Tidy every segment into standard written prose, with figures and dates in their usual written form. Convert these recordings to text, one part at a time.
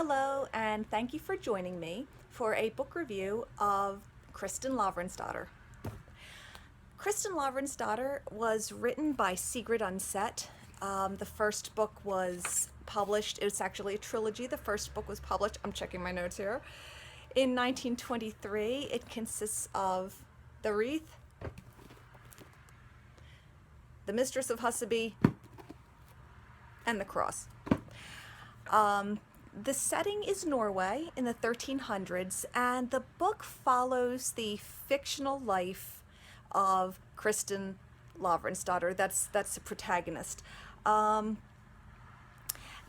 Hello, and thank you for joining me for a book review of Kristin Lavransdatter. Kristin Lavransdatter was written by Sigrid Undset. The first book was published, it's actually a trilogy. The first book was published, I'm checking my notes here, in 1923. It consists of The Wreath, The Mistress of Husaby, and The Cross. The setting is Norway in the 1300s, and the book follows the fictional life of Kristin Lavransdatter. That's the protagonist. Now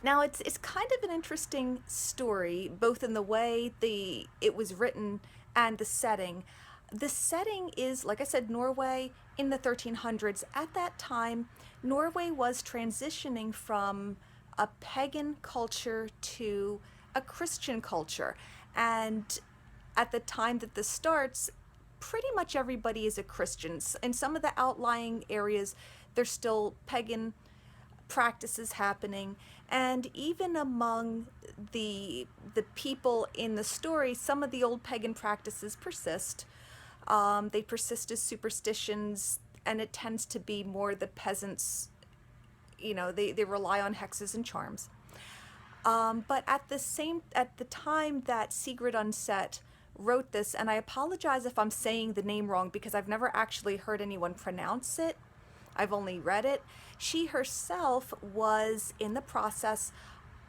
it's kind of an interesting story, both in the way it was written and the setting. The setting is, like I said, Norway in the 1300s. At that time, Norway was transitioning from a pagan culture to a Christian culture. And at the time that this starts, pretty much everybody is a Christian. In some of the outlying areas, there's still pagan practices happening. And even among the people in the story, some of the old pagan practices persist. They persist as superstitions, and it tends to be more the peasants. They rely on hexes and charms. But at the time that Sigrid Undset wrote this, and I apologize if I'm saying the name wrong because I've never actually heard anyone pronounce it. I've only read it. She herself was in the process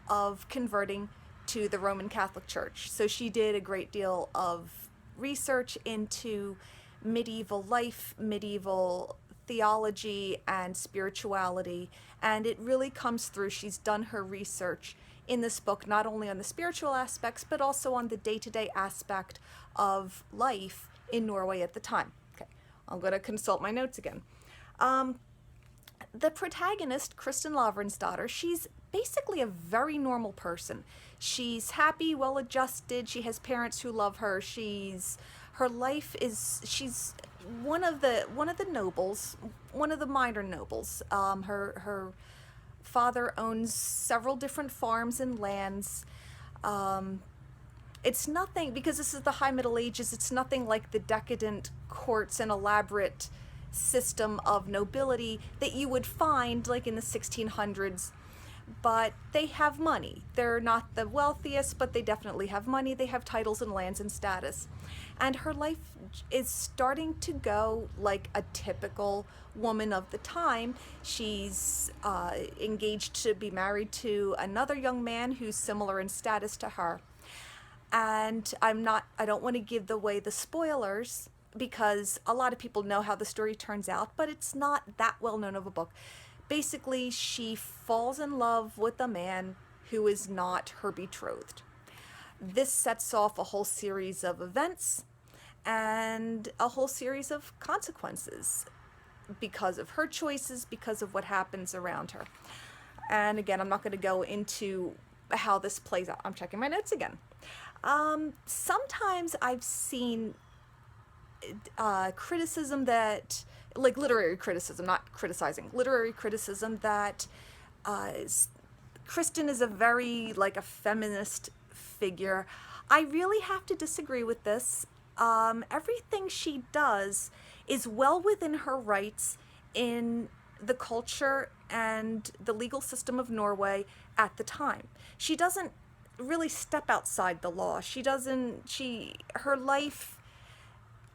of converting to the Roman Catholic Church. So she did a great deal of research into medieval life, medieval theology, and spirituality, and it really comes through. She's done her research in this book, not only on the spiritual aspects, but also on the day-to-day aspect of life in Norway at the time. Okay, I'm going to consult my notes again. The protagonist, Kristin Lavransdatter, she's basically a very normal person. She's happy, well-adjusted, she has parents who love her, she's one of the nobles, one of the minor nobles. Her father owns several different farms and lands. It's nothing, because this is the High Middle Ages, it's nothing like the decadent courts and elaborate system of nobility that you would find like in the 1600s. But they have money. They're not the wealthiest, but they definitely have money. They have titles and lands and status. And her life is starting to go like a typical woman of the time. She's engaged to be married to another young man who's similar in status to her. And I don't want to give away the spoilers because a lot of people know how the story turns out, but it's not that well known of a book. Basically, she falls in love with a man who is not her betrothed. This sets off a whole series of events and a whole series of consequences because of her choices, because of what happens around her. And again, I'm not going to go into how this plays out. I'm checking my notes again. Sometimes I've seen criticism that, like literary criticism, not criticizing, literary criticism that Kristin is a very, like, a feminist figure. I really have to disagree with this. Everything she does is well within her rights in the culture and the legal system of Norway at the time. She doesn't really step outside the law. Her life,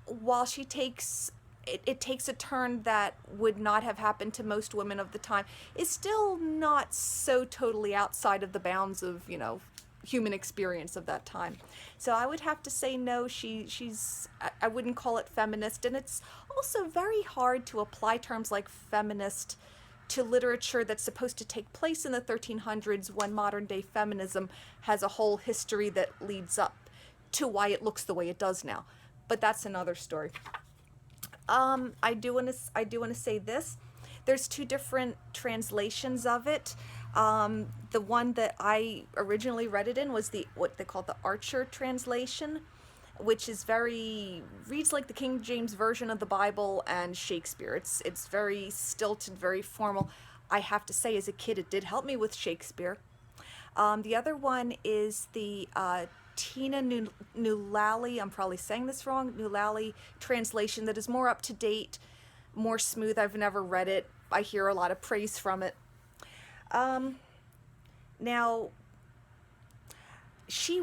while she takes it takes a turn that would not have happened to most women of the time, is still not so totally outside of the bounds of, human experience of that time. So I would have to say no, I wouldn't call it feminist, and it's also very hard to apply terms like feminist to literature that's supposed to take place in the 1300s when modern day feminism has a whole history that leads up to why it looks the way it does now. But that's another story. I do want to say this. There's two different translations of it. The one that I originally read it in was what they call the Archer translation, which reads like the King James version of the Bible and Shakespeare. It's very stilted, very formal. I have to say, as a kid, it did help me with Shakespeare. The other one is the Tina Nulali, I'm probably saying this wrong, Nulali translation that is more up to date, more smooth. I've never read it. I hear a lot of praise from it. Um, Now, she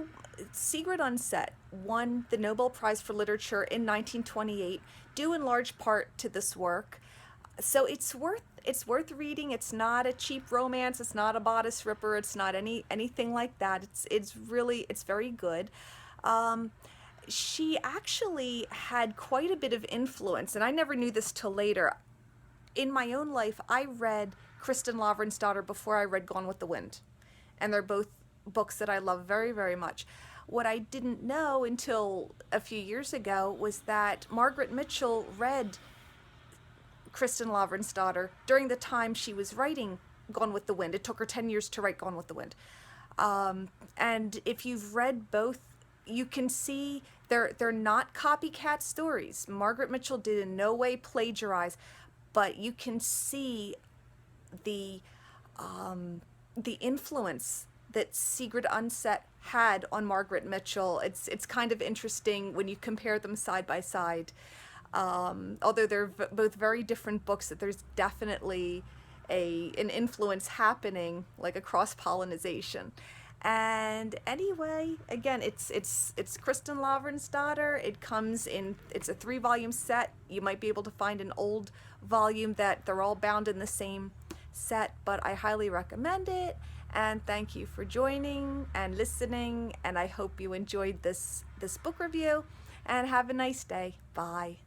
Sigrid Undset won the Nobel Prize for Literature in 1928, due in large part to this work. So it's worth reading. It's not a cheap romance. It's not a bodice ripper. It's not anything like that. It's very good. Um, she actually had quite a bit of influence, and I never knew this till later. In my own life, I read Kristin Lavransdatter before I read Gone with the Wind, and they're both books that I love very, very much. What I didn't know until a few years ago was that Margaret Mitchell read Kristin Lavransdatter during the time she was writing Gone with the Wind. It took her 10 years to write Gone with the Wind. And if you've read both, you can see they're not copycat stories. Margaret Mitchell did in no way plagiarize, but you can see the the influence that Sigrid Undset had on Margaret Mitchell. It's kind of interesting when you compare them side by side. Although they're both very different books, that there's definitely an influence happening, like a cross pollination. And anyway, again, it's Kristin Lavransdatter. It's a 3-volume set. You might be able to find an old volume that they're all bound in the same set, but I highly recommend it. And thank you for joining and listening. And I hope you enjoyed this book review. And have a nice day. Bye.